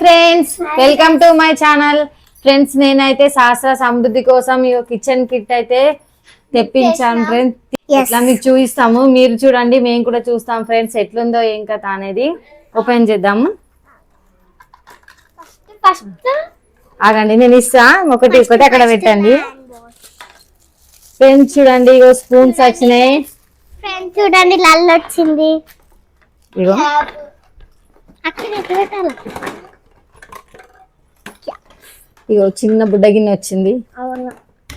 Friends, welcome to my channel. Friends, నేనైతే శాస్త్ర సమృద్ధి కోసం ఈ కిచెన్ కిట్ అయితే తెప్పించాను ఫ్రెండ్స్. ఇట్లా మీకు చూపిస్తాము, మీరు చూడండి, మేము కూడా చూస్తాం ఫ్రెండ్స్ ఎట్లుందో ఏం కథ అనేది. ఓపెన్ చేద్దాము. ఆగండి, నేను ఇస్తా. ఒకటి అక్కడ పెట్టండి ఫ్రెండ్స్. చూడండి, ఇగో స్పూన్స్ వచ్చినాయి. ఫ్రెండ్స్ చూడండి, లల్ వచ్చింది. ఇగో ఇగో చిన్న బుడ్డ గిన్నె వచ్చింది.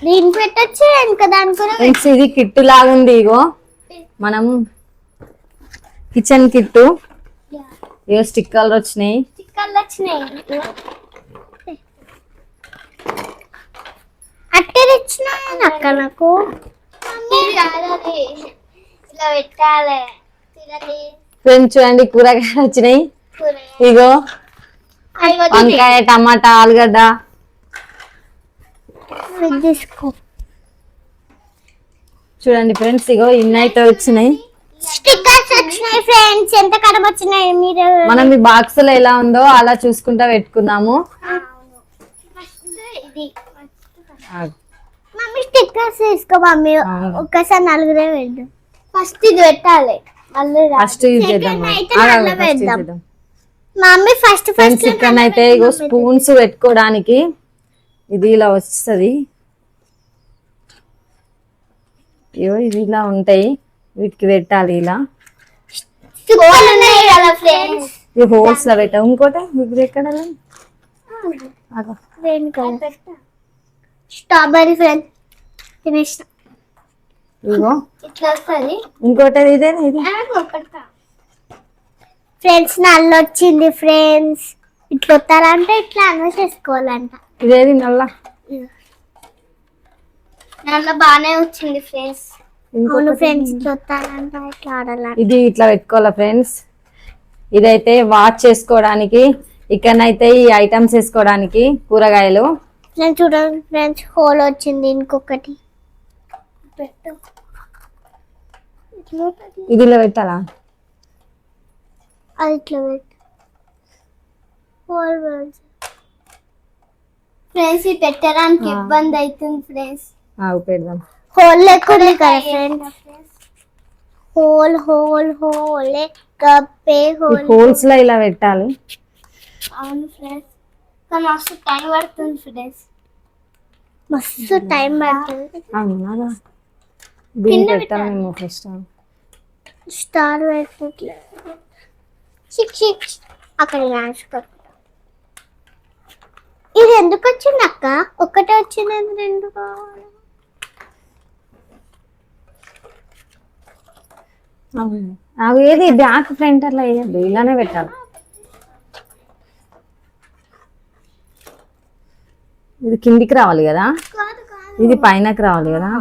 దీన్ని పెట్టచ్చు ఇంకా దానికి ఇది కిట్టు లాగుంది. ఇగో మనం కిచెన్ కిట్టు. ఇగో స్టిక్కర్లు వచ్చినాయి. అట్టే తెచ్చిన అక్క నాకు ఫ్రెండ్స్ చూడండి, కూరగాయలు వచ్చినాయి. ఇగో వంకాయ, టమాటా, ఆలుగడ్డ. చూడండి ఫ్రెండ్స్, ఇగో ఇన్ని అయితే వచ్చినాయి. స్టిక్కర్స్ వచ్చినాయి ఫ్రెండ్స్. ఎంత కడమ వచ్చినాయి. మీరు మనం ఈ బాక్స్ లో ఎలా ఉందో అలా చూసుకుంటా పెట్టుకుందాము. మమ్మీ స్టిక్కర్స్ తీసుకో మమ్మీ. ఒక్కసారి నలుగురే వెళ్దాం. ఫస్ట్ ఇది పెట్టాలి. మమ్మీ ఫస్ట్ ఇక్కడ అయితే ఇగో స్పూన్స్ పెట్టుకోవడానికి ఇది ఇలా వస్తుంది. ఇగో ఇది ఇలా ఉంటాయి, వీటికి పెట్టాలి ఇలా. ఇది హోల్స్ లో పెట్టాం. ఇంకోటి ఇది ఎక్కడ స్ట్రాబెరీ ఫ్రెండ్స్ తినేసిన. ఇగో ఇంకోటి ఇదే ఇది ఫ్రెండ్స్. నల్ల వచ్చింది ఫ్రెండ్స్. ఇట్లా వస్తారంటే ఇట్లా అన్న చేసుకోవాలంట. ఇదేది నల్ల బాగానే వచ్చింది ఫ్రెండ్స్. అవును ఫ్రెండ్స్, ఇట్లా వస్తారంట ఇట్లా ఆడాలంట. ఇది ఇట్లా పెట్టుకోవాలా ఫ్రెండ్స్. ఇదైతే వాష్ చేసుకోవడానికి, ఇక్కడనైతే ఈ ఐటమ్స్ వేసుకోవడానికి కూరగాయలు. నేను చూడండి ఫ్రెండ్స్, హోల్ వచ్చింది. ఇంకొకటి ఇది ఇలా పెట్టాలా? అది ఇట్లా పెట్టు ఫ్రెండ్స్. ఇది పెట్టడానికి ఇబ్బంది అవుతుంది ఫ్రెండ్స్. పెడదాం. హోల్ లేకుండా కదా ఫ్రెండ్స్. హోల్ హోల్ హోల్ కప్పే హోల్. హోల్స్ లో ఇలా పెట్టాలి. అవును ఫ్రెండ్స్, కానీ మస్తు టైం పడుతుంది ఫ్రెండ్స్. మస్తు టైం పడుతుంది. దీన్ని పెట్టాలేమో ఫస్ట్. స్టార్ పెట్టట్లే. అక్కడ ఇది ఎందుకు వచ్చింది అక్క? ఒక్కటే వచ్చింది, రెండు కావాలి. ఏది బ్యాక్ ఫ్రంట్ అట్లా వేయద్దు, ఇలానే పెట్టాలి. ఇది కిందికి రావాలి కదా, ఇది పైనకి రావాలి కదా.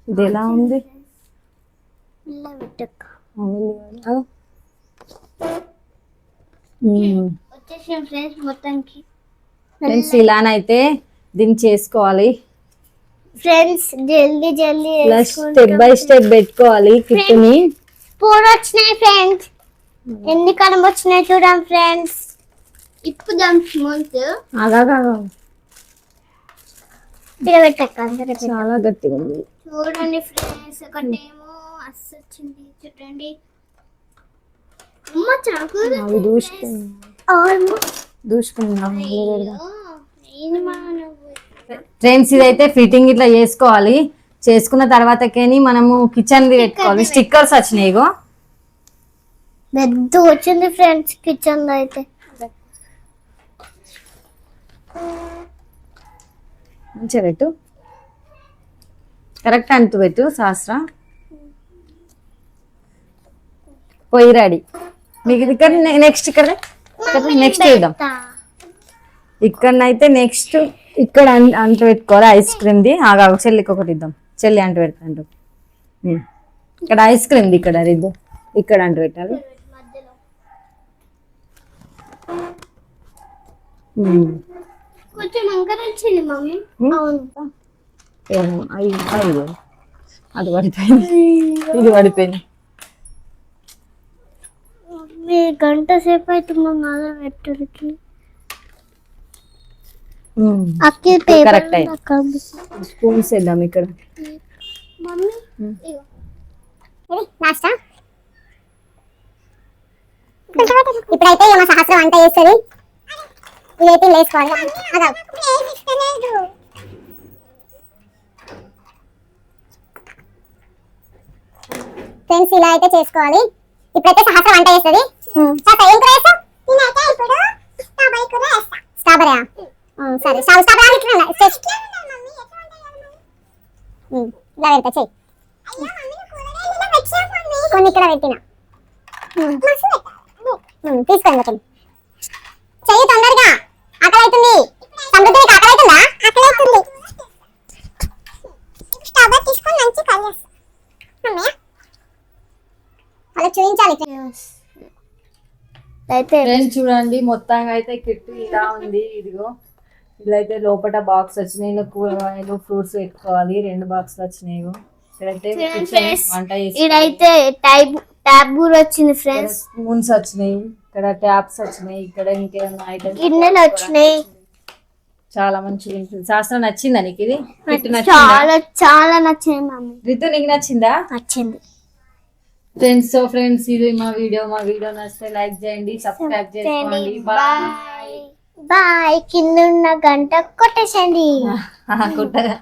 ఇది ఎలా ఉంది? ఫ్రెండ్స్, ఇలానైతే దీన్ని చేసుకోవాలి ఫ్రెండ్స్. జల్దీ జల్దీ స్టెప్ బై స్టెప్ పెట్టుకోవాలి కిట్టుని. పూలు వచ్చినాయి ఫ్రెండ్స్. ఎన్ని కలం వచ్చినాయి చూడండి ఫ్రెండ్స్. ఇప్పుడు చాలా గట్టిగా ఉంది. చూడండి ఫ్రెండ్స్, ఒకటేమో అస్సలు వచ్చింది. చూడండి ఫ్రెండ్స్, ఇదైతే ఫిట్టింగ్ ఇట్లా చేసుకోవాలి. చేసుకున్న తర్వాతకేని మనము కిచెన్ పెట్టుకోవాలి. స్టిక్కర్స్ వచ్చినాయి. ఇగో పెద్ద వచ్చింది ఫ్రెండ్స్ కిచెన్ అయితే. మంచిగా పెట్టు, కరెక్ట్ అంటూ పెట్టు శాస్త్ర. పోయి రెడీ. మీకు ఇక్కడ నెక్స్ట్ ఇక్కడ నెక్స్ట్ చూద్దాం. ఇక్కడనైతే నెక్స్ట్ ఇక్కడ అంటు పెట్టుకోవాలి ఐస్ క్రీమ్ది. చెల్లికి ఒకటి ఇద్దాం. చెల్లి అంటు పెడతాంటు. ఇక్కడ ఐస్ క్రీమ్ది ఇక్కడ ఇద్దాం. ఇక్కడ అంటు పెట్టాలి. అది పడిపోయింది, ఇది పడిపోయింది. గంట సేపు అవుతుందో మళ్ళీ పెట్టడానికి అక్కి కరెక్ట్ పేపర్ స్పూన్స్ వేద్దాం ఇక్కడ. మమ్మీ లాస్టా ఇప్పుడైతే మా సహస్రం వంట చేస్తుంది. ఇదైతే వేసుకోవాలి. ఫ్రెండ్స్ ఇలా అయితే చేసుకోవాలి. ఇప్పుడైతే సహస్రం వంట చేస్తుంది. ఏం కూర వేస్తావు? స్ట్రాబెరీ. సరే స్ట్రాబెరీ ఇలా పెడతా చెయ్యి. కొన్ని ఇక్కడ పెట్టిన తీసుకోండి చెయ్యి తొందరగా. ఆకలి అవుతుంది. సమృద్ధి నీకు ఆకలి అవుతుందా? ఆకలి అవుతుంది. స్ట్రాబెరీ తీసుకొని మంచి కలర్ అలా చూపించాలి. అయితే ఫ్రెండ్స్ చూడండి మొత్తంగా అయితే కిట్ ఇలా ఉంది. ఇదిగో ఇలా అయితే లోపల బాక్స్ వచ్చినాయి. కూరగాయలు ఫ్రూట్స్ పెట్టుకోవాలి. 2 బాక్స్లు వచ్చినాయి. ఇక్కడైతే వంట ఇదైతే ట్యాబ్ కూడా వచ్చింది ఫ్రెండ్స్. స్పూన్స్ వచ్చినాయి. ఇక్కడ ట్యాప్స్ వచ్చినాయి. ఇక్కడ ఇంకేమైనా ఐటమ్స్ గిన్నెలు వచ్చినాయి. చాలా మంచిగా ఉంటుంది. శాస్త్రం నచ్చిందా నీకు? ఇది చాలా చాలా నచ్చింది మమ్మీ. రితు నీకు నచ్చిందా? నచ్చింది ఫ్రెండ్స్. సో ఫ్రెండ్స్ ఇది మా వీడియో నచ్చితే లైక్ చేయండి, సబ్స్క్రైబ్ చేసుకోండి. Bye bye. కింద ఉన్న గంట కొట్టేసండి. కొట్టగా